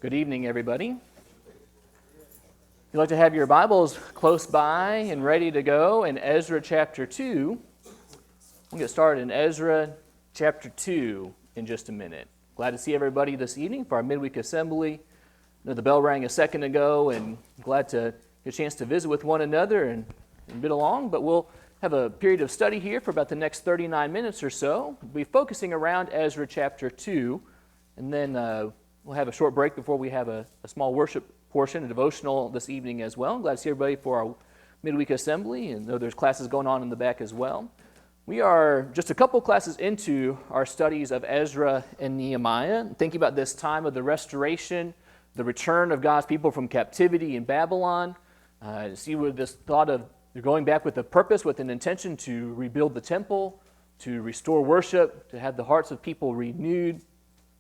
Good evening, everybody. If you'd like to have your Bibles close by and ready to go in Ezra chapter 2, we'll get started in Ezra chapter 2 in just a minute. Glad to see everybody this evening for our midweek assembly. I know the bell rang a second ago, and glad to get a chance to visit with one another and bit along, but we'll have a period of study here for about the next 39 minutes or so. We'll be focusing around Ezra chapter 2, and then we'll have a short break before we have a small worship portion, a devotional this evening as well. Glad to see everybody for our midweek assembly, and know there's classes going on in the back as well. We are just a couple classes into our studies of Ezra and Nehemiah, thinking about this time of the restoration, the return of God's people from captivity in Babylon. See with this thought of they're going back with a purpose, with an intention to rebuild the temple, to restore worship, to have the hearts of people renewed.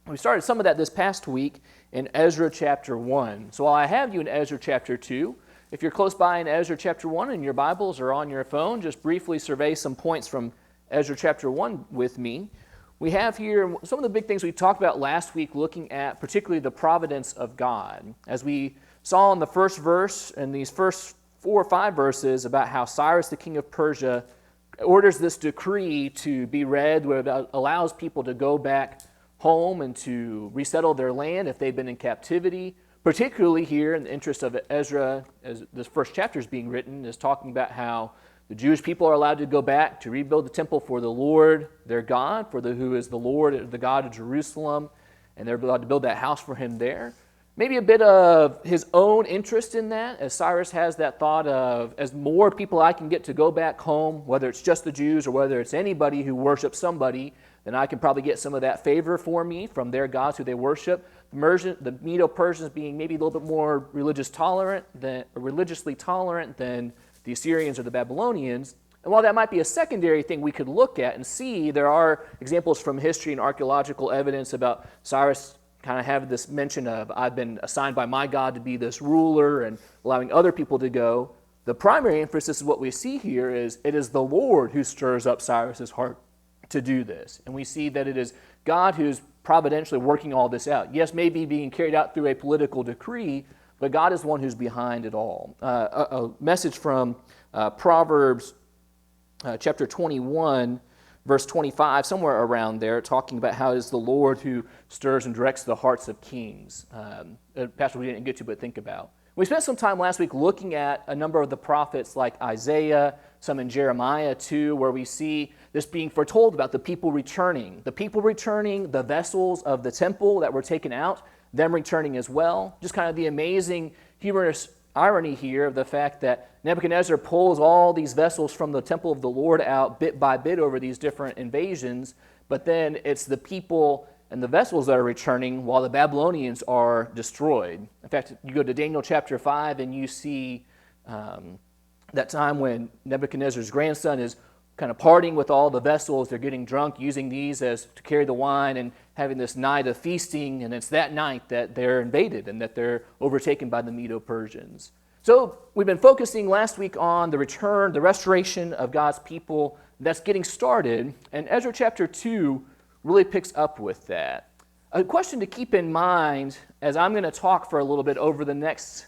We started some of that this past week in Ezra chapter 1. So while I have you in Ezra chapter 2, if you're close by in Ezra chapter 1 in your Bibles or on your phone, just briefly survey some points from Ezra chapter 1 with me. We have here some of the big things we talked about last week, looking at particularly the providence of God. As we saw in the first verse, in these first 4 or 5 verses, about how Cyrus, the king of Persia, orders this decree to be read where it allows people to go back home and to resettle their land if they've been in captivity. Particularly here in the interest of Ezra, as this first chapter is being written, is talking about how the Jewish people are allowed to go back to rebuild the temple for the Lord, their God, who is the Lord, the God of Jerusalem, and they're allowed to build that house for him there. Maybe a bit of his own interest in that, as Cyrus has that thought of, as more people I can get to go back home, whether it's just the Jews or whether it's anybody who worships somebody, then I can probably get some of that favor for me from their gods who they worship. The Medo-Persians being maybe a little bit more religiously tolerant than the Assyrians or the Babylonians. And while that might be a secondary thing we could look at and see, there are examples from history and archaeological evidence about Cyrus kind of have this mention of, I've been assigned by my God to be this ruler and allowing other people to go. The primary emphasis of what we see here is it is the Lord who stirs up Cyrus's heart to do this. And we see that it is God who's providentially working all this out. Yes, maybe being carried out through a political decree, but God is the one who's behind it all. A message from Proverbs chapter 21, verse 25, somewhere around there, talking about how it is the Lord who stirs and directs the hearts of kings. A passage we didn't get to, but think about. We spent some time last week looking at a number of the prophets like Isaiah, some in Jeremiah too, where we see this being foretold about the people returning. The people returning, the vessels of the temple that were taken out, them returning as well. Just kind of the amazing humorous irony here of the fact that Nebuchadnezzar pulls all these vessels from the temple of the Lord out bit by bit over these different invasions, but then it's the people and the vessels that are returning while the Babylonians are destroyed. In fact, you go to Daniel chapter 5 and you see that time when Nebuchadnezzar's grandson is kind of partying with all the vessels. They're getting drunk, using these as to carry the wine and having this night of feasting, and it's that night that they're invaded and that they're overtaken by the Medo-Persians. So we've been focusing last week on the return, the restoration of God's people. That's getting started, and Ezra chapter 2 really picks up with that. A question to keep in mind as I'm going to talk for a little bit over the next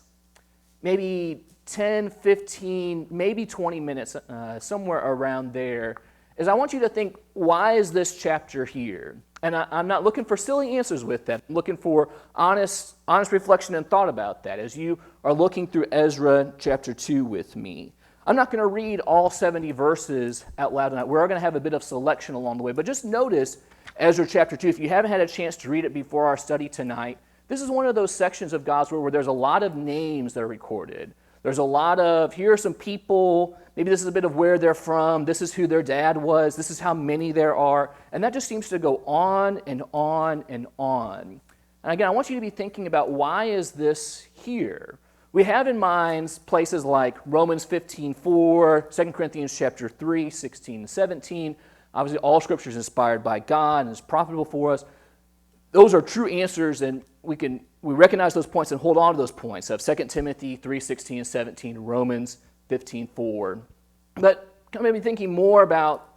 maybe 10, 15, maybe 20 minutes, somewhere around there, is I want you to think, why is this chapter here? And I'm not looking for silly answers with that. I'm looking for honest reflection and thought about that as you are looking through Ezra chapter 2 with me. I'm not going to read all 70 verses out loud tonight. We're going to have a bit of selection along the way, but just notice Ezra chapter 2. If you haven't had a chance to read it before our study tonight, this is one of those sections of God's Word where there's a lot of names that are recorded. There's a lot of, here are some people, maybe this is a bit of where they're from, this is who their dad was, this is how many there are, and that just seems to go on and on and on. And again, I want you to be thinking about, why is this here? We have in mind places like Romans 15:4, 2 Corinthians chapter 3, 16 and 17. Obviously, all Scripture is inspired by God and is profitable for us. Those are true answers, and we recognize those points and hold on to those points of 2 Timothy 3:16 and 17, Romans 15:4. But maybe thinking more about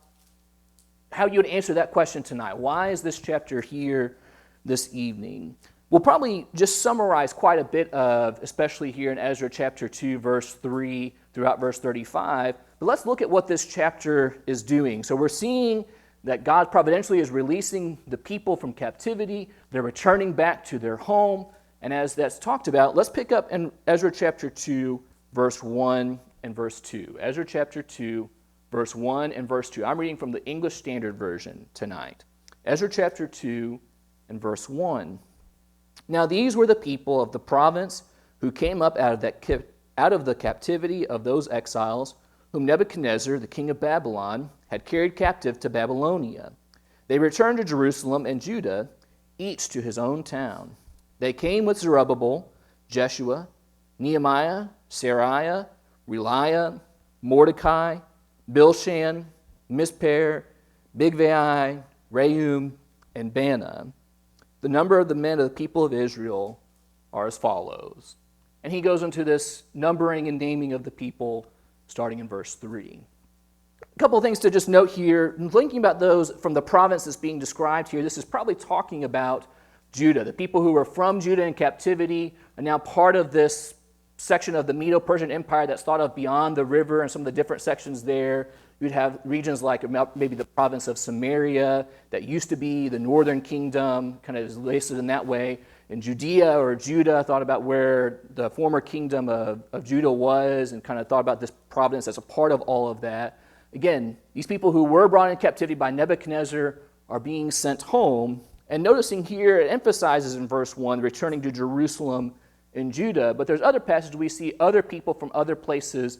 how you would answer that question tonight. Why is this chapter here this evening? We'll probably just summarize quite a bit of, especially here in Ezra chapter 2, verse 3 throughout verse 35. But let's look at what this chapter is doing. So we're seeing that God providentially is releasing the people from captivity. They're returning back to their home. And as that's talked about, let's pick up in Ezra chapter 2, verse 1 and verse 2. Ezra chapter 2, verse 1 and verse 2. I'm reading from the English Standard Version tonight. Ezra chapter 2 and verse 1. Now these were the people of the province who came up out of the captivity of those exiles, whom Nebuchadnezzar, the king of Babylon, had carried captive to Babylonia. They returned to Jerusalem and Judah, each to his own town. They came with Zerubbabel, Jeshua, Nehemiah, Seraiah, Reliah, Mordecai, Bilshan, Misper, Bigvai, Rehum, and Bana. The number of the men of the people of Israel are as follows. And he goes into this numbering and naming of the people starting in verse 3. A couple of things to just note here. Thinking about those from the province that's being described here, this is probably talking about Judah. The people who were from Judah in captivity are now part of this section of the Medo-Persian Empire that's thought of beyond the river and some of the different sections there. You'd have regions like maybe the province of Samaria that used to be the northern kingdom, kind of is listed in that way. In Judea or Judah, thought about where the former kingdom of Judah was and kind of thought about this province as a part of all of that. Again, these people who were brought in captivity by Nebuchadnezzar are being sent home. And noticing here, it emphasizes in verse 1, returning to Jerusalem and Judah. But there's other passages we see other people from other places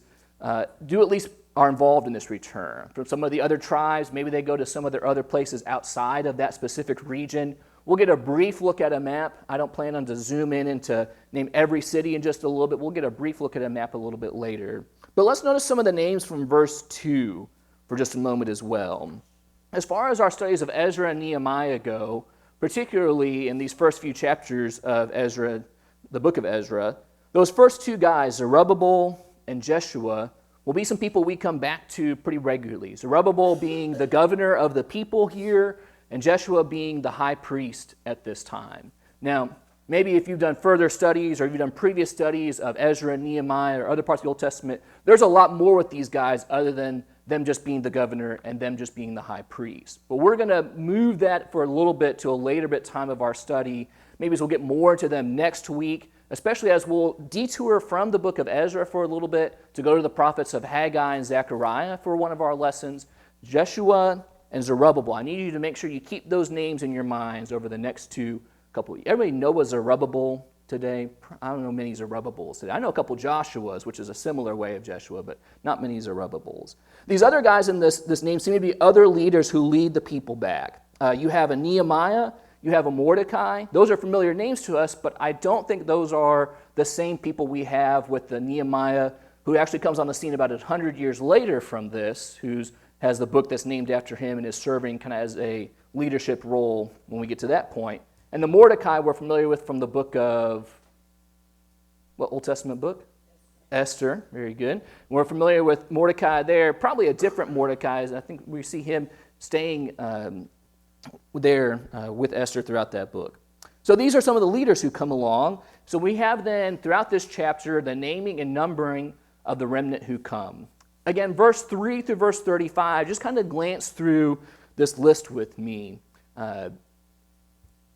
do at least are involved in this return. From some of the other tribes, maybe they go to some of their other places outside of that specific region. We'll get a brief look at a map. I don't plan on to zoom in and to name every city in just a little bit. We'll get a brief look at a map a little bit later. But let's notice some of the names from verse 2 for just a moment as well. As far as our studies of Ezra and Nehemiah go, particularly in these first few chapters of Ezra, the book of Ezra, those first two guys, Zerubbabel and Jeshua, will be some people we come back to pretty regularly. Zerubbabel being the governor of the people here, and Jeshua being the high priest at this time. Now, maybe if you've done further studies or if you've done previous studies of Ezra and Nehemiah or other parts of the Old Testament, there's a lot more with these guys other than them just being the governor and them just being the high priest. But we're going to move that for a little bit to a later bit time of our study. Maybe as we'll get more into them next week, especially as we'll detour from the book of Ezra for a little bit to go to the prophets of Haggai and Zechariah for one of our lessons. Jeshua and Zerubbabel. I need you to make sure you keep those names in your minds over the next couple of years. Everybody know a Zerubbabel today? I don't know many Zerubbabels today. I know a couple Joshuas, which is a similar way of Jeshua, but not many Zerubbabels. These other guys in this name seem to be other leaders who lead the people back. You have a Nehemiah, you have a Mordecai. Those are familiar names to us, but I don't think those are the same people we have with the Nehemiah, who actually comes on the scene about 100 years later from this, who has the book that's named after him and is serving kind of as a leadership role when we get to that point. And the Mordecai we're familiar with from the book of, what Old Testament book? Esther, very good. We're familiar with Mordecai there, probably a different Mordecai. I think we see him staying there with Esther throughout that book. So these are some of the leaders who come along. So we have then, throughout this chapter, the naming and numbering of the remnant who come. Again, verse 3 through verse 35, just kind of glance through this list with me.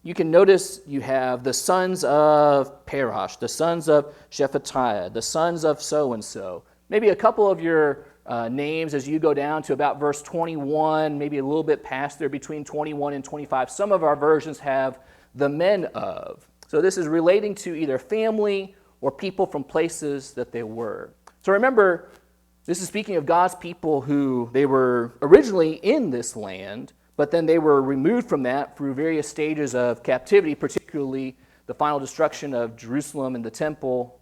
You can notice you have the sons of Parash, the sons of Shephatiah, the sons of so-and-so. Maybe a couple of your names as you go down to about verse 21, maybe a little bit past there between 21 and 25. Some of our versions have the men of. So this is relating to either family or people from places that they were. So remember, this is speaking of God's people who they were originally in this land, but then they were removed from that through various stages of captivity, particularly the final destruction of Jerusalem and the temple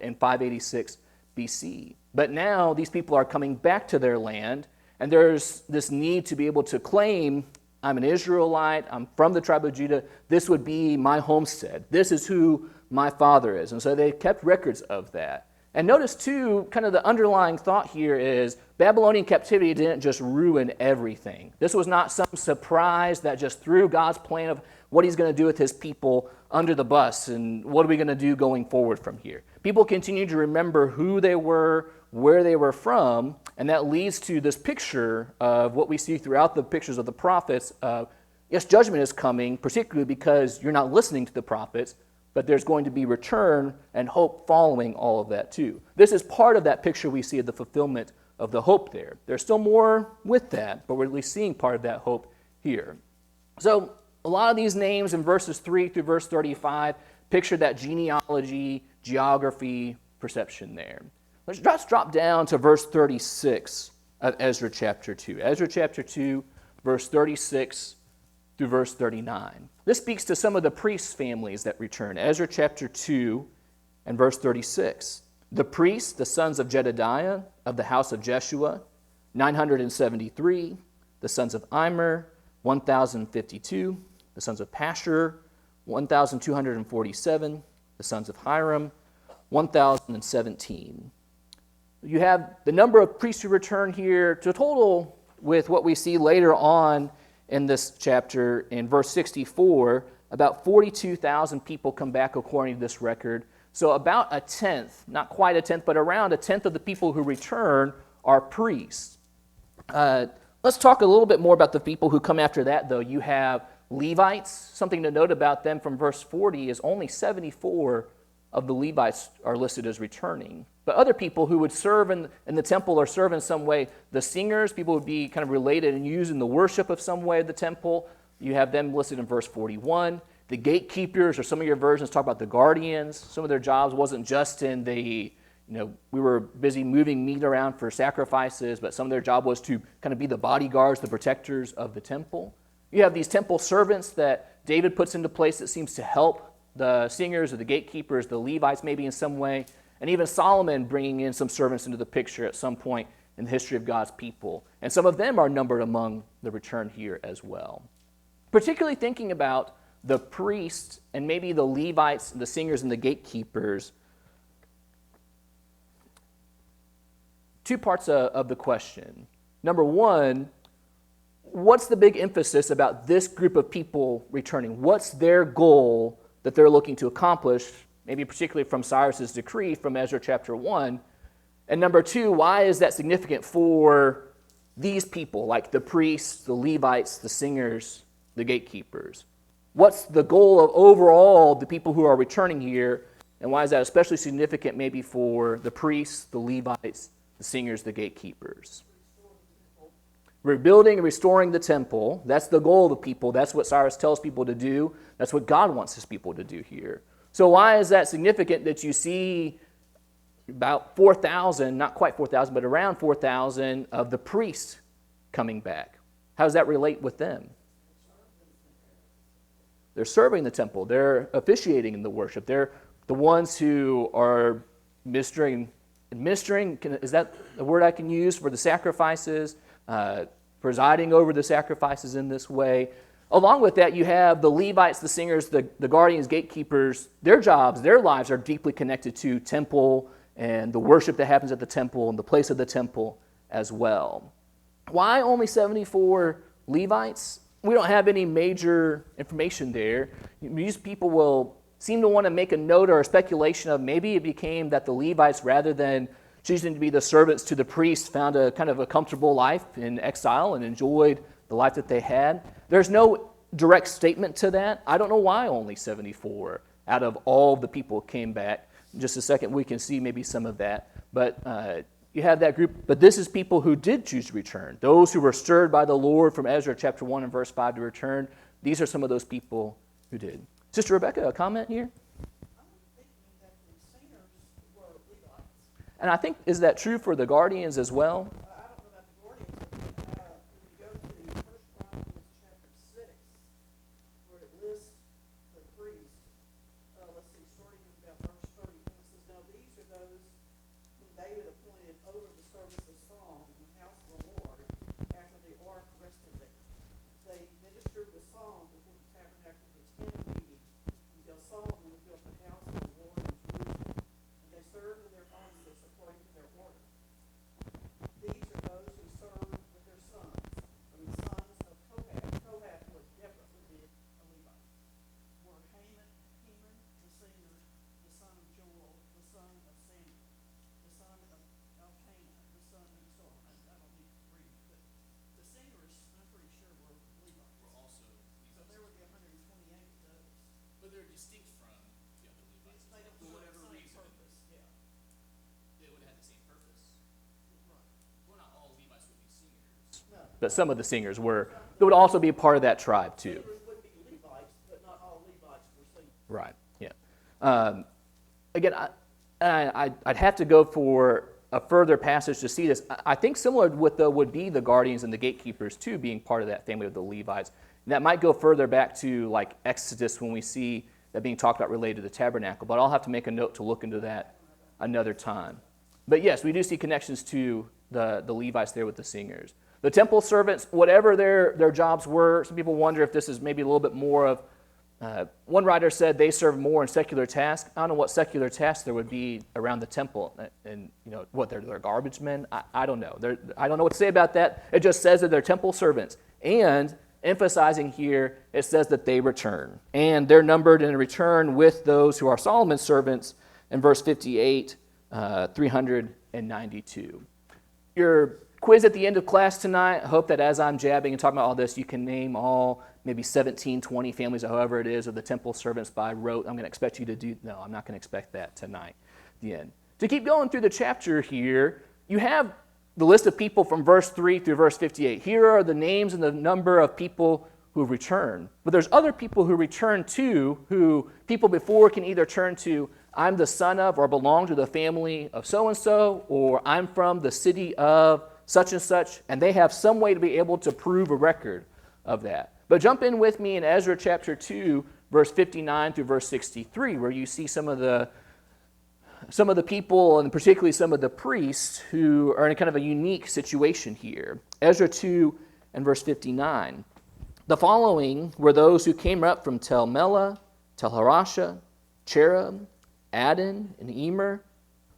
in 586 BC. But now these people are coming back to their land, and there's this need to be able to claim, I'm an Israelite, I'm from the tribe of Judah, this would be my homestead, this is who my father is. And so they kept records of that. And notice, too, kind of the underlying thought here is Babylonian captivity didn't just ruin everything. This was not some surprise that just threw God's plan of what he's going to do with his people under the bus and what are we going to do going forward from here. People continue to remember who they were, where they were from, and that leads to this picture of what we see throughout the pictures of the prophets. Yes, judgment is coming, particularly because you're not listening to the prophets, but there's going to be return and hope following all of that too. This is part of that picture we see of the fulfillment of the hope there. There's still more with that, but we're at least seeing part of that hope here. So a lot of these names in verses 3 through verse 35 picture that genealogy, geography, perception there. Let's just drop down to verse 36 of Ezra chapter 2. Ezra chapter 2, verse 36 through verse 39. This speaks to some of the priests' families that return. Ezra chapter 2 and verse 36. The priests, the sons of Jedediah of the house of Jeshua, 973. The sons of Immer, 1,052. The sons of Pashur, 1,247. The sons of Hiram, 1,017. You have the number of priests who return here to a total with what we see later on in this chapter in verse 64, about 42,000 people come back according to this record. So about a tenth, not quite a tenth, but around a tenth of the people who return are priests. Let's talk a little bit more about the people who come after that, though. You have Levites. Something to note about them from verse 40 is only 74 of the Levites are listed as returning. But other people who would serve in the temple or serve in some way, the singers, people would be kind of related and used in the worship of some way of the temple. You have them listed in verse 41. The gatekeepers, or some of your versions talk about the guardians. Some of their jobs wasn't just in the, we were busy moving meat around for sacrifices, but some of their job was to kind of be the bodyguards, the protectors of the temple. You have these temple servants that David puts into place that seems to help the singers or the gatekeepers, the Levites maybe in some way, and even Solomon bringing in some servants into the picture at some point in the history of God's people. And some of them are numbered among the return here as well. Particularly thinking about the priests and maybe the Levites, the singers and the gatekeepers, two parts of the question. Number one, what's the big emphasis about this group of people returning? What's their goal that they're looking to accomplish, maybe particularly from Cyrus's decree from Ezra chapter 1? And number two, why is that significant for these people, like the priests, the Levites, the singers, the gatekeepers? What's the goal of overall the people who are returning here, and why is that especially significant maybe for the priests, the Levites, the singers, the gatekeepers? Rebuilding and restoring the temple, that's the goal of the people. That's what Cyrus tells people to do. That's what God wants his people to do here. So why is that significant that you see about 4,000, not quite 4,000, but around 4,000 of the priests coming back? How does that relate with them? They're serving the temple. They're officiating in the worship. They're the ones who are administering, is that a word I can use for the sacrifices? Presiding over the sacrifices in this way. Along with that, you have the Levites, the singers, the guardians, gatekeepers. Their jobs, their lives are deeply connected to temple and the worship that happens at the temple and the place of the temple as well. Why only 74 Levites? We don't have any major information there. These people will seem to want to make a note or a speculation of maybe it became that the Levites, rather than choosing to be the servants to the priests, found a kind of a comfortable life in exile and enjoyed the life that they had. There's no direct statement to that. I don't know why only 74 out of all the people came back. In just a second, we can see maybe some of that. But you have that group. But this is people who did choose to return. Those who were stirred by the Lord from Ezra chapter 1 and verse 5 to return. These are some of those people who did. Sister Rebecca, a comment here? And I think, is that true for the guardians as well? I don't know about the guardians, but when you go to the First Chronicles chapter 6, where it lists the priests, let's see, starting in about verse 30, it says, "Now these are those whom David appointed over the service of song in the house of the Lord after the ark rested there. They ministered with song before the tabernacle of the tent of meeting until Solomon built the house of the Lord in Jerusalem. And they served in their office but some of the singers were. They would also be a part of that tribe too. Singers would be Levites, but not all Levites were singers. Right. Yeah. Again, I'd have to go for a further passage to see this. I think similar with would be the guardians and the gatekeepers too, being part of that family of the Levites. And that might go further back to like Exodus when we see that being talked about related to the tabernacle. But I'll have to make a note to look into that another time. But yes, we do see connections to the Levites there with the singers. The temple servants, whatever their jobs were, some people wonder if this is maybe a little bit more of, one writer said they served more in secular tasks. I don't know what secular tasks there would be around the temple. And what, they're garbage men? I don't know. I don't know what to say about that. It just says that they're temple servants. And emphasizing here, it says that they return. And they're numbered in return with those who are Solomon's servants in verse 58, 392. Your quiz at the end of class tonight, I hope that as I'm jabbing and talking about all this, you can name all maybe 17, 20 families, or however it is, of the temple servants by rote. I'm going to expect you to do, no, I'm not going to expect that tonight at the end. To keep going through the chapter here, you have the list of people from verse 3 through verse 58. Here are the names and the number of people who return. But there's other people who return too, who people before can either turn to, I'm the son of or belong to the family of so-and-so, or I'm from the city of such and such, and they have some way to be able to prove a record of that. But jump in with me in Ezra chapter 2, verse 59 through verse 63, where you see some of the people, and particularly some of the priests, who are in kind of a unique situation here. Ezra 2 and verse 59. The following were those who came up from Tel Melah, Tel Harasha, Cherub, Adon, and Emer,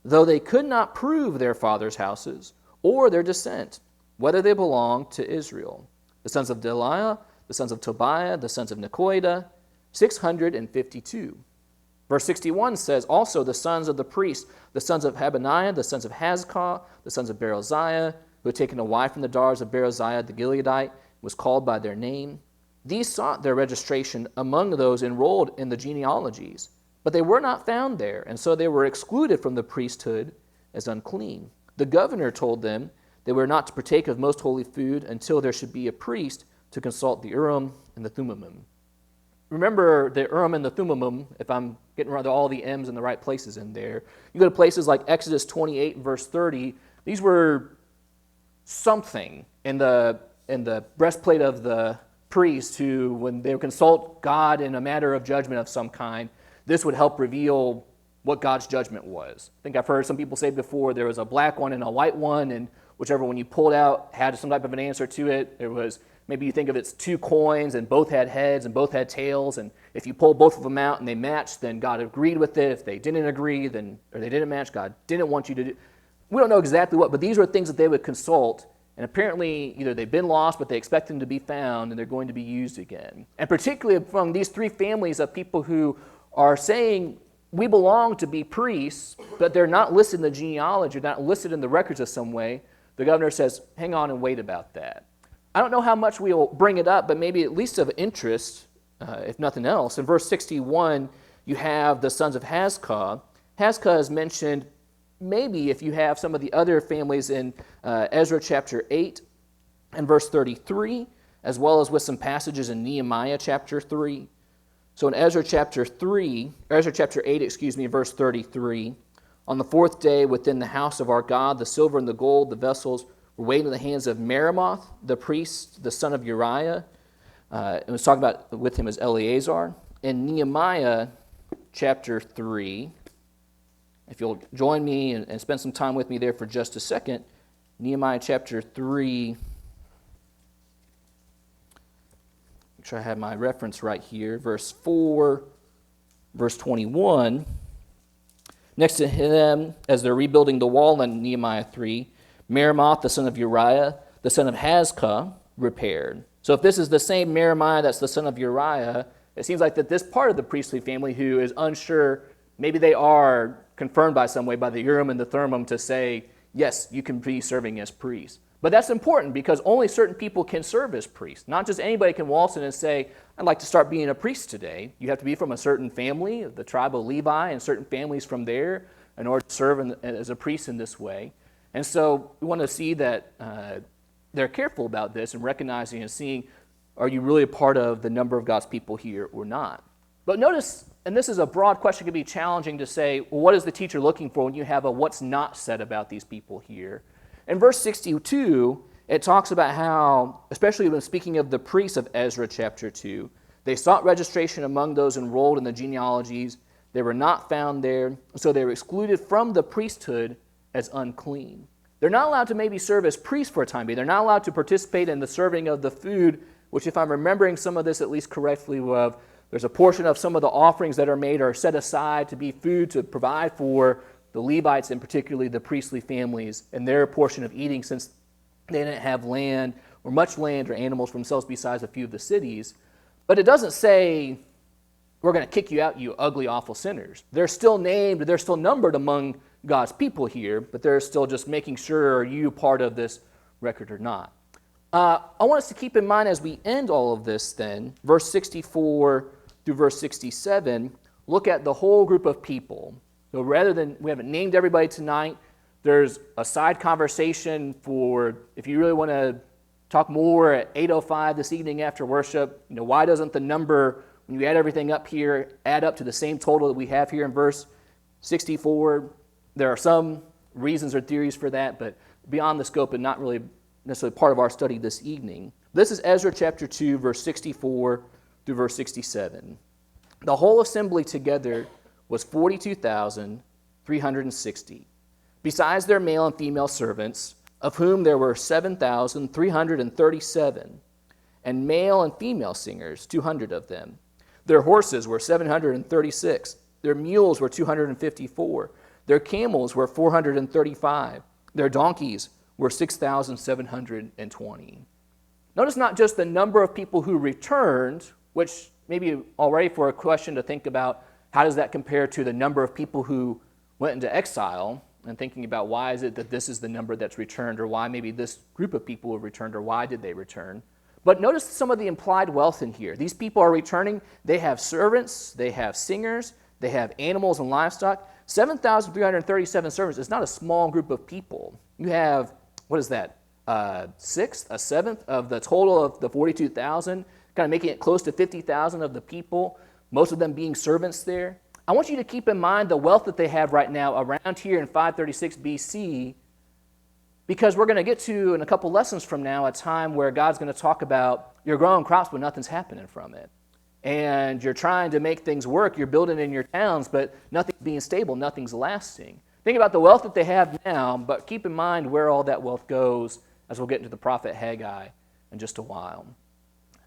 though they could not prove their fathers' houses or their descent, whether they belonged to Israel. The sons of Delaiah, the sons of Tobiah, the sons of Nekoidah, 652. Verse 61 says, also the sons of the priests, the sons of Habaniah, the sons of Hazkah, the sons of Beroziah, who had taken a wife from the daughters of Beroziah the Gileadite, was called by their name. These sought their registration among those enrolled in the genealogies, but they were not found there, and so they were excluded from the priesthood as unclean. The governor told them they were not to partake of most holy food until there should be a priest to consult the Urim and the Thummim. Remember the Urim and the Thummim, if I'm getting around all the M's in the right places in there. You go to places like Exodus 28 and verse 30. These were something in the breastplate of the priest who, when they would consult God in a matter of judgment of some kind, this would help reveal what God's judgment was. I think I've heard some people say before there was a black one and a white one, and whichever one you pulled out had some type of an answer to it. There was, maybe you think of it's two coins and both had heads and both had tails, and if you pulled both of them out and they matched, then God agreed with it. If they didn't agree, then, or they didn't match, God didn't want you to do. We don't know exactly what, but these were things that they would consult, and apparently either they've been lost, but they expect them to be found, and they're going to be used again. And particularly among these three families of people who are saying, we belong to be priests, but they're not listed in the genealogy, they're not listed in the records of some way, the governor says, hang on and wait about that. I don't know how much we'll bring it up, but maybe at least of interest, if nothing else. In verse 61, you have the sons of Hazkah. Hazkah is mentioned maybe if you have some of the other families in Ezra chapter 8 and verse 33, as well as with some passages in Nehemiah chapter 3. So in Ezra chapter 8, verse 33, on the fourth day within the house of our God, the silver and the gold, the vessels, were weighed in the hands of Meremoth, the priest, the son of Uriah. And was talking about with him as Eleazar. In Nehemiah chapter 3, if you'll join me and spend some time with me there for just a second, Nehemiah chapter 3, make sure I have my reference right here, verse 4, verse 21. Next to him, as they're rebuilding the wall in Nehemiah 3, Meremoth, the son of Uriah, the son of Hazkah, repaired. So if this is the same Meremiah that's the son of Uriah, it seems like that this part of the priestly family who is unsure, maybe they are confirmed by some way by the Urim and the Thummim to say, yes, you can be serving as priests. But that's important because only certain people can serve as priests. Not just anybody can waltz in and say, I'd like to start being a priest today. You have to be from a certain family, the tribe of Levi, and certain families from there in order to serve as a priest in this way. And so we want to see that they're careful about this and recognizing and seeing, are you really a part of the number of God's people here or not? But notice, and this is a broad question, it can be challenging to say, well, what is the teacher looking for when you have a what's not said about these people here? In verse 62, it talks about how, especially when speaking of the priests of Ezra chapter 2, they sought registration among those enrolled in the genealogies. They were not found there, so they were excluded from the priesthood as unclean. They're not allowed to maybe serve as priests for a time being. They're not allowed to participate in the serving of the food, which, if I'm remembering some of this at least correctly, there's a portion of some of the offerings that are made are set aside to be food to provide for the Levites and particularly the priestly families and their portion of eating, since they didn't have land or much land or animals for themselves besides a few of the cities. But it doesn't say, we're going to kick you out, you ugly, awful sinners. They're still named, they're still numbered among God's people here, but they're still just making sure, are you part of this record or not? I want us to keep in mind as we end all of this then, verse 64 through verse 67, look at the whole group of people. So rather than, we haven't named everybody tonight, there's a side conversation for, if you really want to talk more at 8:05 this evening after worship, why doesn't the number, when you add everything up here, add up to the same total that we have here in verse 64? There are some reasons or theories for that, but beyond the scope and not really necessarily part of our study this evening. This is Ezra chapter 2, verse 64 through verse 67. The whole assembly together was 42,360, besides their male and female servants, of whom there were 7,337, and male and female singers, 200 of them. Their horses were 736, their mules were 254, their camels were 435, their donkeys were 6,720. Notice not just the number of people who returned, which may be already for a question to think about, how does that compare to the number of people who went into exile, and thinking about why is it that this is the number that's returned, or why maybe this group of people have returned, or why did they return. But notice some of the implied wealth in here. These people are returning. They have servants, they have singers, they have animals and livestock. 7,337 servants is not a small group of people. You have, what is that, a seventh of the total of the 42,000, kind of making it close to 50,000 of the people, most of them being servants there. I want you to keep in mind the wealth that they have right now around here in 536 BC, because we're going to get to, in a couple lessons from now, a time where God's going to talk about you're growing crops, but nothing's happening from it. And you're trying to make things work. You're building in your towns, but nothing's being stable. Nothing's lasting. Think about the wealth that they have now, but keep in mind where all that wealth goes as we'll get into the prophet Haggai in just a while.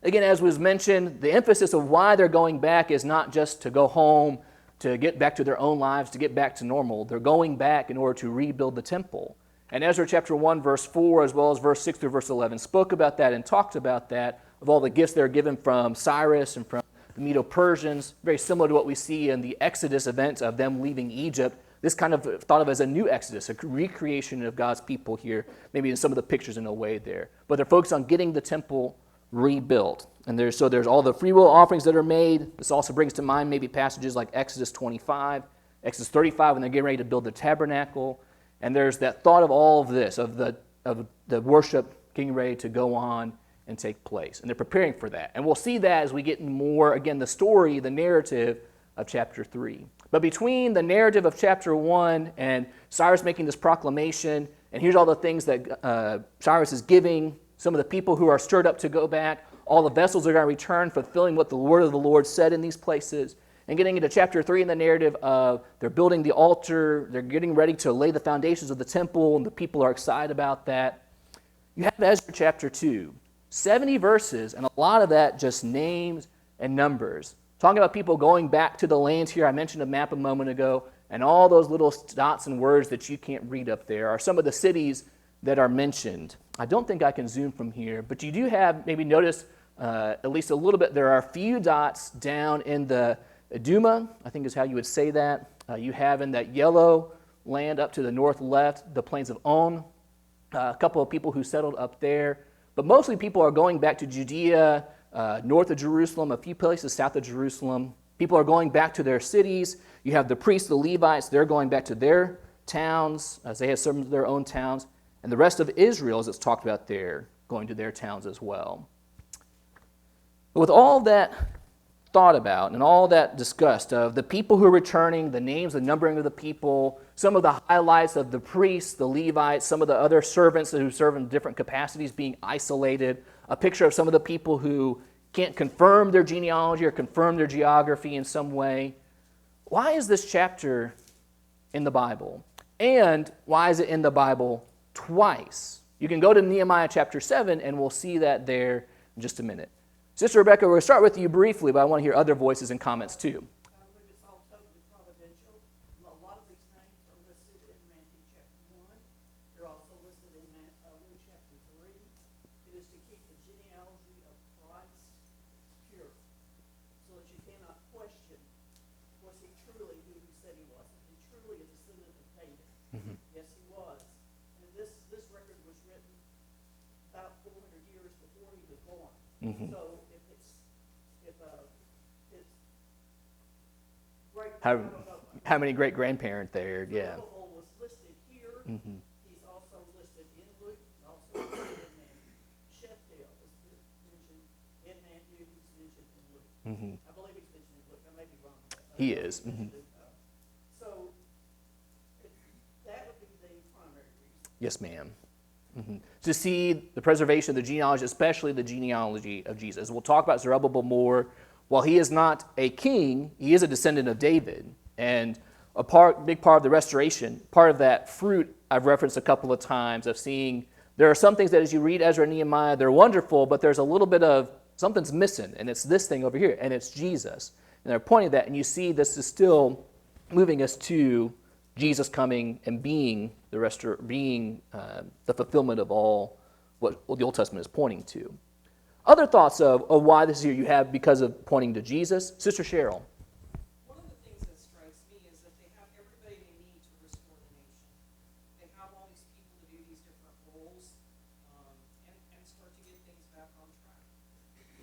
Again, as was mentioned, the emphasis of why they're going back is not just to go home, to get back to their own lives, to get back to normal. They're going back in order to rebuild the temple. And Ezra chapter 1, verse 4, as well as verse 6 through verse 11, spoke about that and talked about that, of all the gifts that are given from Cyrus and from the Medo-Persians, very similar to what we see in the Exodus event of them leaving Egypt. This kind of thought of as a new Exodus, a recreation of God's people here, maybe in some of the pictures in a way there. But they're focused on getting the temple rebuilt. And there's all the free will offerings that are made. This also brings to mind maybe passages like Exodus 25, Exodus 35 when they're getting ready to build the tabernacle. And there's that thought of all of this, of the worship getting ready to go on and take place. And they're preparing for that. And we'll see that as we get more, again, the story, the narrative of chapter 3. But between the narrative of chapter 1 and Cyrus making this proclamation, and here's all the things that Cyrus is giving, some of the people who are stirred up to go back, all the vessels are going to return, fulfilling what the word of the Lord said in these places, and getting into chapter 3 in the narrative of they're building the altar, they're getting ready to lay the foundations of the temple, and the people are excited about that. You have Ezra chapter 2. 70 verses, and a lot of that just names and numbers. Talking about people going back to the lands here. I mentioned a map a moment ago, and all those little dots and words that you can't read up there are some of the cities that are mentioned. I don't think I can zoom from here, but you do have, maybe notice at least a little bit, there are a few dots down in the Duma, I think is how you would say that. You have in that yellow land up to the north left, the plains of On, a couple of people who settled up there. But mostly people are going back to Judea, north of Jerusalem, a few places south of Jerusalem. People are going back to their cities. You have the priests, the Levites, they're going back to their towns, as they have some of their own towns. And the rest of Israel, as it's talked about there, going to their towns as well. But with all that thought about and all that discussed of the people who are returning, the names, the numbering of the people, some of the highlights of the priests, the Levites, some of the other servants who serve in different capacities being isolated, a picture of some of the people who can't confirm their genealogy or confirm their geography in some way. Why is this chapter in the Bible? And why is it in the Bible twice? You can go to Nehemiah chapter 7 and we'll see that there in just a minute. Sister Rebecca, we're going to start with you briefly, but I want to hear other voices and comments too. I believe it's all totally providential. A lot of these names are listed in Matthew chapter 1. They're also listed in Luke chapter 3. It is to keep the genealogy of Christ pure, so that you cannot question, was he truly who he said he was? Was he truly a descendant of David? Mm-hmm. Yes, he was. And this record was written about 400 years before he was born. Mm-hmm. So how many great-grandparent there, yeah. Was listed here. Mm-hmm. He's also listed in Luke. He's also listed in Matthew. Shefdale is mentioned in Matthew. He's mentioned in Luke. Mm-hmm. I believe he's mentioned in Luke. I may be wrong. He is. Mm-hmm. So that would be the primary reason. Yes, ma'am. Mm-hmm. To see the preservation of the genealogy, especially the genealogy of Jesus. We'll talk about Zerubbabel more. While he is not a king, he is a descendant of David. And big part of the restoration, part of that fruit I've referenced a couple of times of seeing there are some things that as you read Ezra and Nehemiah, they're wonderful, but there's a little bit of something's missing, and it's this thing over here, and it's Jesus. And they're pointing at that, and you see this is still moving us to Jesus coming and being the fulfillment of all what the Old Testament is pointing to. Other thoughts of why this is here you have because of pointing to Jesus? Sister Cheryl. One of the things that strikes me is that they have everybody they need to restore the nation. They have all these people to do these different roles and start to get things back on track.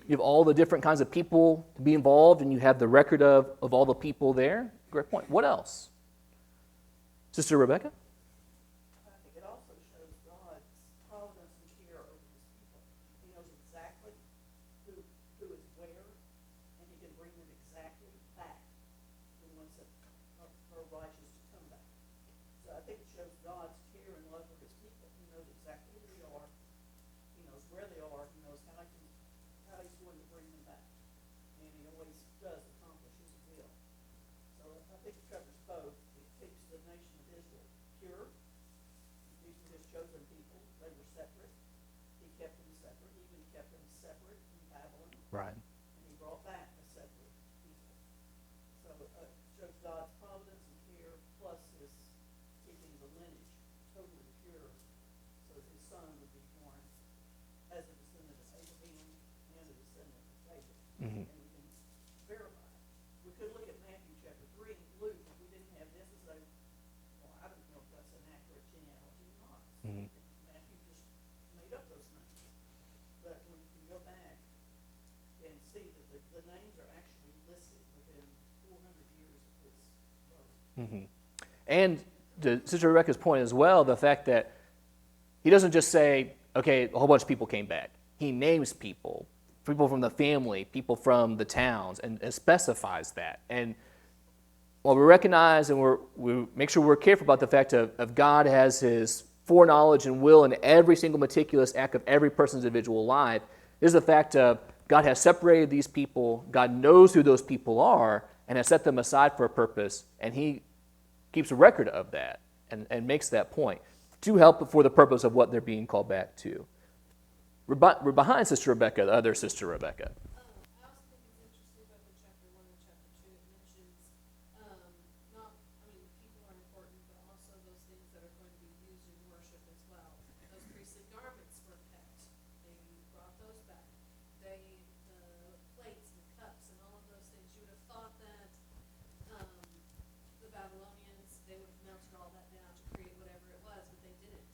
You have all the different kinds of people to be involved, and you have the record of all the people there. Great point. What else? Sister Rebecca? I think it also shows God's providence and care over his people. He knows exactly who is where, and he can bring them exactly back to the ones that are righteous to come back. So I think it shows God's care and love for his people. He knows exactly who they are. He knows where they are. He knows how he's going to bring them back. And he always does accomplish his will. So I think it covers both. It keeps the nation of Israel pure. These were his chosen people. They were separate. He kept them separate. He even kept them separate in Babylon. Right. And he brought back a separate people. So it shows God's providence and care, plus his keeping the lineage totally pure, so that his son would be born as a descendant of Abraham and a descendant of David. Mm-hmm. And we can verify it. We could look at Matthew chapter 3 and Luke if we didn't have this and say, well, I don't know if that's an accurate genealogy or not. Mm-hmm. Matthew just made up those names. But when you go back and see that the names are actually listed within 400 years of his birth. Mm-hmm. And to Sister Rebecca's point as well, the fact that he doesn't just say, okay, a whole bunch of people came back. He names people from the family, people from the towns, and specifies that. And while we recognize and we make sure we're careful about the fact of God has his foreknowledge and will in every single meticulous act of every person's individual life, is the fact of God has separated these people, God knows who those people are, and has set them aside for a purpose, and he keeps a record of that and makes that point to help for the purpose of what they're being called back to. We're behind Sister Rebecca, the other Sister Rebecca. I also think it's interesting about the chapter 1 and chapter 2. It mentions people are important, but also those things that are going to be used in worship as well. Those priestly garments were kept. They brought those back. The plates and cups and all of those things. You would have thought that the Babylonians, they would have melted all that down to create whatever it was, but they didn't.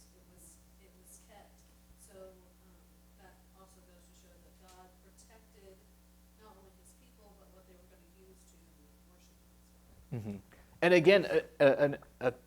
It was kept. So that also goes to show that God protected not only his people, but what they were going to use to worship him as well. Mm-hmm. And again, an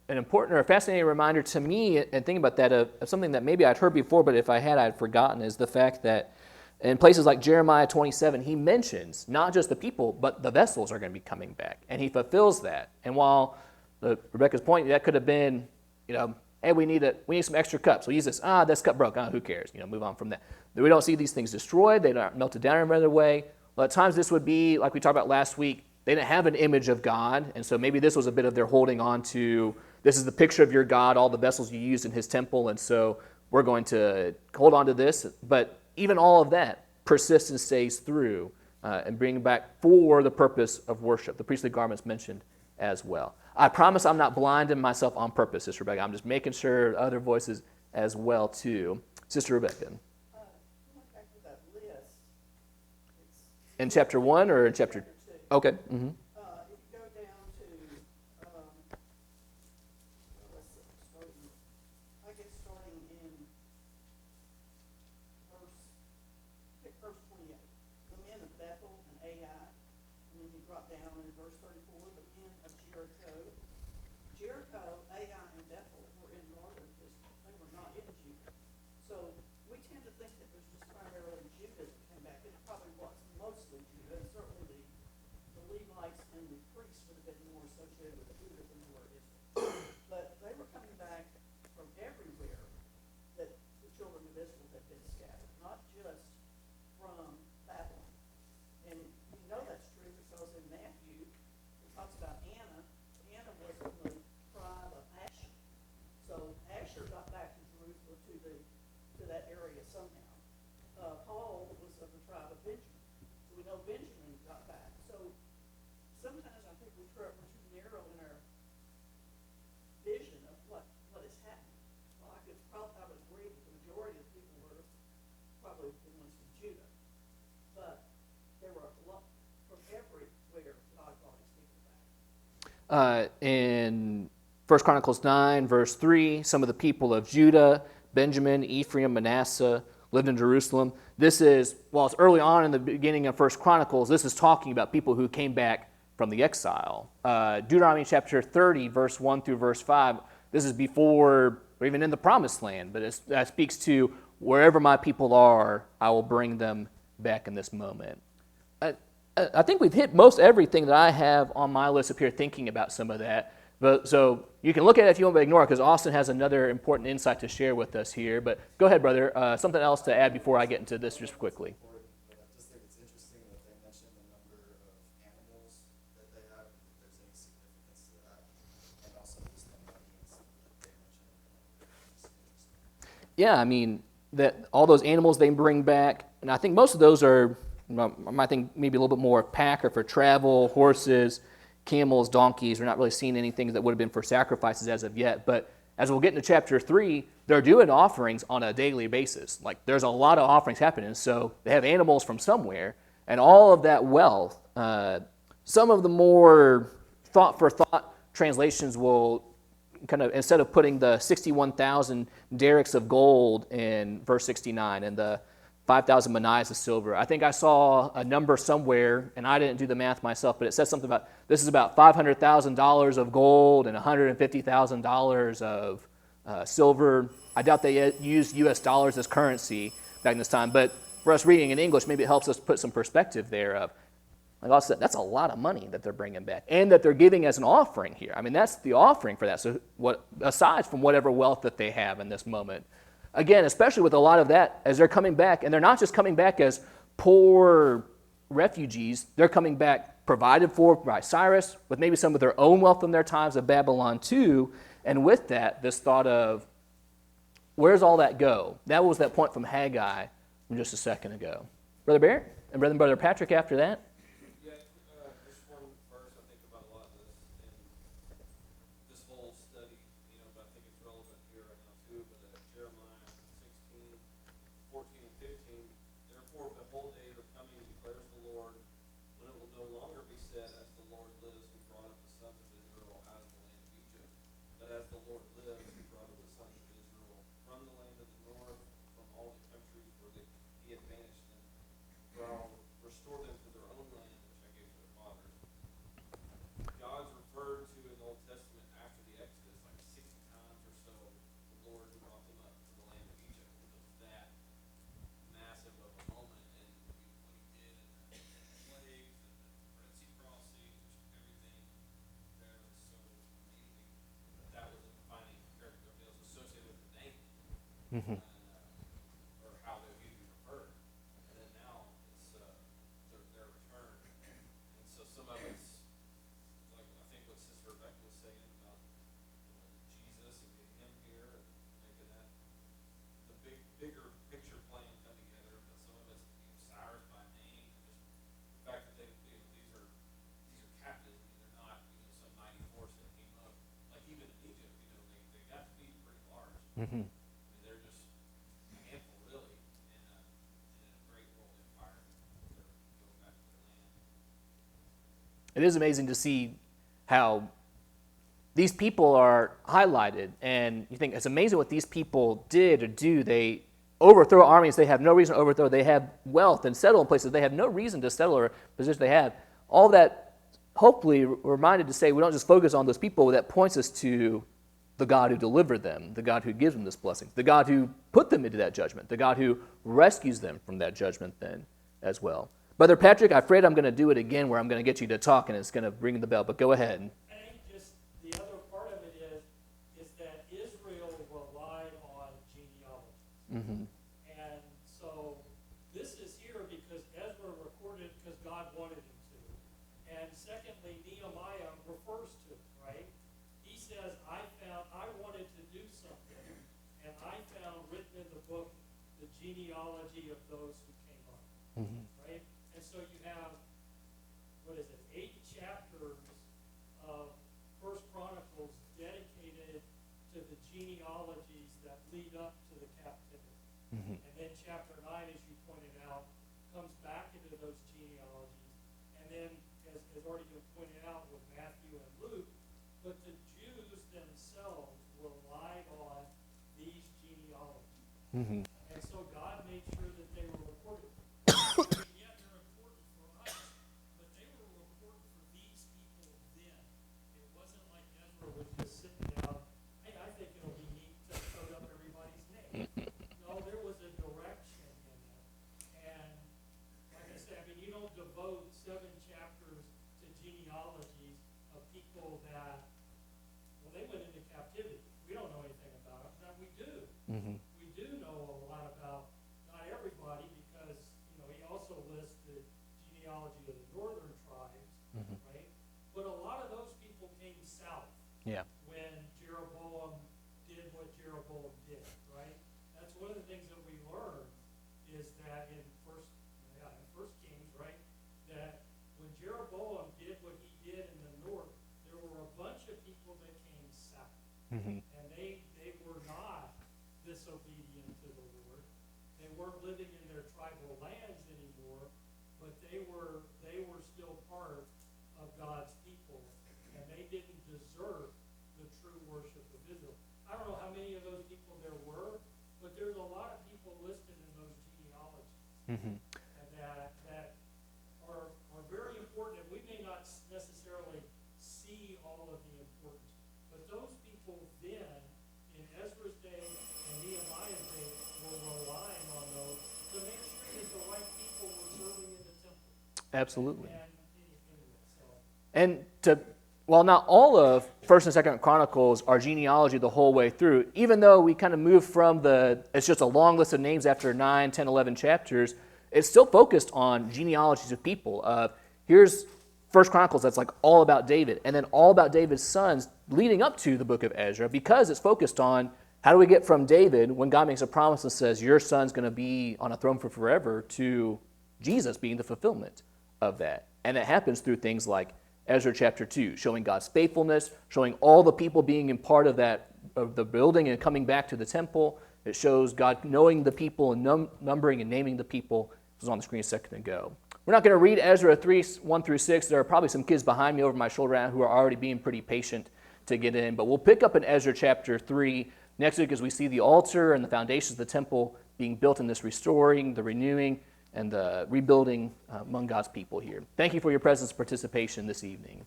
important or a fascinating reminder to me, and thinking about that, of something that maybe I'd heard before, but if I had, I'd forgotten, is the fact that in places like Jeremiah 27, he mentions not just the people, but the vessels are going to be coming back, and he fulfills that. And while Rebecca's point, that could have been, hey, we need some extra cups. We'll use this. This cup broke. Who cares? Move on from that. We don't see these things destroyed. They aren't melted down in another way. Well, at times this would be, like we talked about last week, they didn't have an image of God, and so maybe this was a bit of their holding on to, this is the picture of your God, all the vessels you used in his temple, and so we're going to hold on to this. But even all of that persists and stays through and bring back for the purpose of worship. The priestly garments mentioned as well. I promise I'm not blinding myself on purpose, Sister Rebecca. I'm just making sure other voices as well, too. Sister Rebecca. Going back to that list, it's In chapter 1 or in chapter 2? Okay. Mm-hmm. if you go down to, let's see, starting in verse 28, the men of Bethel and Ai, and then you drop down in verse 34, the men of Jericho. Jericho, Ai, and Bethel were in northern Israel. They were not in Judah. So we tend to think that it was just primarily Judah that came back. It probably was mostly Judah, and certainly the Levites and the priests would have been more associated with Judah than they were Israel. But they were coming back from everywhere that the children of Israel had been scattered, not just from Babylon. And you know that's true because in Matthew, it talks about Anna. Anna was from the tribe of Asher. So Asher got back to Jerusalem, to that area somehow. Paul was of the tribe of Benjamin. So we know Benjamin got back. So sometimes I think we're too narrow in our vision of what is happening. Well, I would agree that the majority of people were probably the ones from Judah. But there were a lot from everywhere God brought his people back. In 1 Chronicles 9, verse 3, some of the people of Judah, Benjamin, Ephraim, Manasseh lived in Jerusalem. This is, while it's early on in the beginning of 1 Chronicles, this is talking about people who came back from the exile. Deuteronomy chapter 30, verse 1 through verse 5, this is before we're even in the promised land, but that speaks to wherever my people are, I will bring them back in this moment. I think we've hit most everything that I have on my list up here thinking about some of that. But so you can look at it if you want to ignore it, because Austin has another important insight to share with us here. But go ahead, brother. Something else to add before I get into this just quickly. But I just think it's interesting that they mentioned the number of animals that they have, if there's any significance to that, and also just the monuments that they mentioned. Yeah, I mean, that all those animals they bring back, and I think most of those are, I think maybe a little bit more pack or for travel, horses, camels, donkeys. We're not really seeing anything that would have been for sacrifices as of yet. But as we'll get into chapter 3, they're doing offerings on a daily basis. Like, there's a lot of offerings happening. So they have animals from somewhere, and all of that wealth. Some of the more thought-for-thought translations will kind of, instead of putting the 61,000 derricks of gold in verse 69 and the 5,000 manais of silver, I think I saw a number somewhere, and I didn't do the math myself, but it says something about, this is about $500,000 of gold and $150,000 of silver. I doubt they used U.S. dollars as currency back in this time, but for us reading in English, maybe it helps us put some perspective there of, like I said, that's a lot of money that they're bringing back, and that they're giving as an offering here. I mean, that's the offering for that. So what, aside from whatever wealth that they have in this moment, again, especially with a lot of that, as they're coming back, and they're not just coming back as poor refugees, they're coming back provided for by Cyrus, with maybe some of their own wealth in their times of Babylon too, and with that, this thought of, where's all that go? That was that point from Haggai from just a second ago. Brother Barrett, and Brother Patrick after that. Just one verse I think about a lot of this, and this whole study, but I think it's relevant here right now too, but Jeremiah 16, 14 and 15, therefore behold days are coming, declares the Lord, when it will no longer be said, as the Lord lives, who brought up the sons of Israel out of the land of Egypt, but as the Lord lives, who brought up the sons of Israel from the land of the north, from all the countries where he had banished them, for I will restore them to their own land, which I gave to their fathers. God's referred to in the or how they view you from her. And then now it's their return. And so some of it's like I think what Sister Rebecca was saying about Jesus and getting him here and making that the bigger picture plan come together. But some of it's Cyrus by name, and just the fact that these are captives. I mean, they're not some mighty force that came up. Like even in Egypt, they got to be pretty large. Mm-hmm. I mean, they're just a handful, really, in a great world empire. They're going back to their land. It is amazing to see how these people are highlighted, and you think it's amazing what these people did or do. They overthrow armies they have no reason to overthrow. They have wealth and settle in places they have no reason to settle or position they have. All that hopefully reminded to say we don't just focus on those people. That points us to the God who delivered them, the God who gives them this blessing, the God who put them into that judgment, the God who rescues them from that judgment then as well. Brother Patrick, I'm afraid I'm going to do it again where I'm going to get you to talk and it's going to ring the bell, but go ahead. I think just the other part of it is that Israel relied on genealogy. Mm-hmm. And so this is here because Ezra recorded it because God wanted him to. And secondly, Nehemiah refers to it, right? He says, I wanted to do something, and I found written in the book the genealogy of those who came up, Mm-hmm. right? And so you have, 8 chapters of First Chronicles dedicated to the genealogies that lead up to the captivity. Mm-hmm. And then chapter 9, as you pointed out, comes back into those genealogies. And then, as already been pointed out with Matthew and Luke, but the Jews themselves relied on these genealogies. Mm-hmm. And so God made sure that they were recorded. Yeah, they're important for us, but they were important for these people then. It wasn't like Ezra was just sitting down, hey, I think it'll be neat to put up everybody's name. No, there was a direction in it. And like I said, you don't devote 7 chapters to genealogies of people that, well, they went into captivity. We don't know anything about them. Now we do. Mm-hmm. We do know a lot about, not everybody, because, he also lists the genealogy of the northern tribes, Mm-hmm. right? But a lot of those people came south Yeah. when Jeroboam did what Jeroboam did, right? That's one of the things that we learn is that in First Kings, right? That when Jeroboam did what he did in the north, there were a bunch of people that came south. Mm-hmm. And they were not disobedient to the Lord. They weren't living in their tribal lands anymore, but they were still part of God's people, and they didn't deserve the true worship of Israel. I don't know how many of those people there were, but there's a lot of people listed in those genealogies. Mm-hmm. And that are very important, and we may not necessarily see all of the importance, but those people then, in Ezra's day and Nehemiah's day, were relying on those to make sure that the right people were serving in the temple. Absolutely. And While not all of 1st and 2nd Chronicles are genealogy the whole way through, even though we kind of move from it's just a long list of names after 9, 10, 11 chapters, it's still focused on genealogies of people. Here's 1st Chronicles that's like all about David, and then all about David's sons leading up to the book of Ezra, because it's focused on how do we get from David, when God makes a promise and says, your son's going to be on a throne for forever, to Jesus being the fulfillment of that. And it happens through things like Ezra chapter 2, showing God's faithfulness, showing all the people being in part of the building and coming back to the temple. It shows God knowing the people and numbering and naming the people. This was on the screen a second ago. We're not going to read Ezra 3, 1 through 6. There are probably some kids behind me over my shoulder who are already being pretty patient to get in. But we'll pick up in Ezra chapter 3 next week as we see the altar and the foundations of the temple being built in this restoring, the renewing, and the rebuilding among God's people here. Thank you for your presence and participation this evening.